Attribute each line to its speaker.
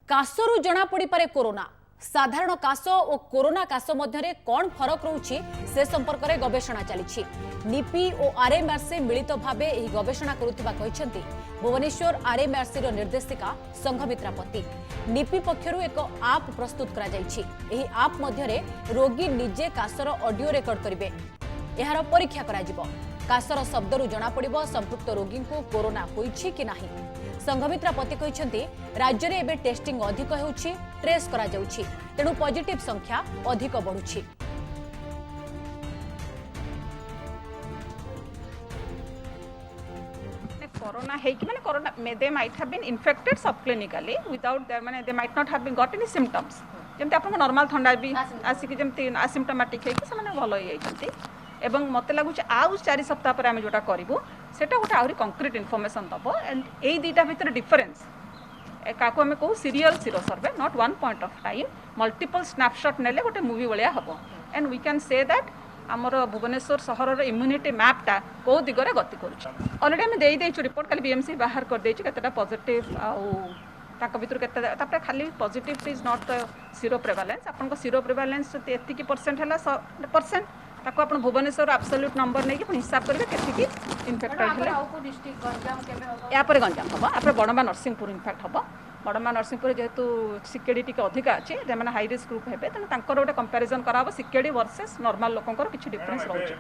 Speaker 1: कासरू जना पड़ी पारे कोरोना साधारण कास और कोरोना कास मध्य कौन फरक रोचे से संपर्क में गवेषणा चली निपि और आरएमआरसी मिलित भाव यह गवेषणा करुवा भुवनेश्वर आरएमआरसी निर्देशिका संघमित्रा पति निपि पक्षर एक आप प्रस्तुत कर आप मध्य रोगी निजे कासर ऑडियो रेकर्ड करेंगे यार परीक्षा करा कासर शब्दरू जना पड़िबो संपृक्त रोगी को कोरोना होईछि कि नाही। संघमित्रा पति कहते राज्य में एवं टेस्टिंग अधिक होउछि ट्रेस करा जाउछि तेणु पॉजिटिव संख्या अधिक बढ़ुछि।
Speaker 2: कोरोना है कि माने corona they might have been infected subclinically without their माने they might not have been got any symptoms जेमते आपन नॉर्मल ठंडा भी आसिक जेमते असिम्प्टोमेटिक है कि समान भलो होई जाइछंती एवं मत लगुच आउ 4 सप्ताह पर आम जोटा करूँ सेटा गोटे आहरी कंक्रीट इनफॉरमेशन दब एंड यही दुईटा भितर डिफरेन्स क्या आम कहूँ serial sero survey not one point of time multiple snapshot नेले गोटे मूवी भाया हम and we can say that आमर भुवनेश्वर सहर इम्यूनिटी मैपटा कौ दिगरे गति कर ऑलरेडी आम देदेचु रिपोर्ट खाली बीएमसी बाहर कर देचु केतेटा पॉजिटिव आउ भितर के खाली positive is not the seroprevalence आपन सीरो प्रेवालेंस एतिकी परसेंट है 100% ताको आपण भुवनेश्वर एब्सोल्यूट नंबर नहीं कि हिसाब करेंगे केतिकी इन्फेक्टेड है या पर गंजाम हम आप बड़मा नरसिंहपुर इनफैक्ट हम बड़मा नरसिंहपुर जेहेतु सिकेडी टी अधिका अच्छे हाई रिस्क ग्रुप हे तेणु गोटे कंपेरिजन करा सिकेडी वर्सेस नॉर्मल लोकंर किसी डिफरेंस रोचे।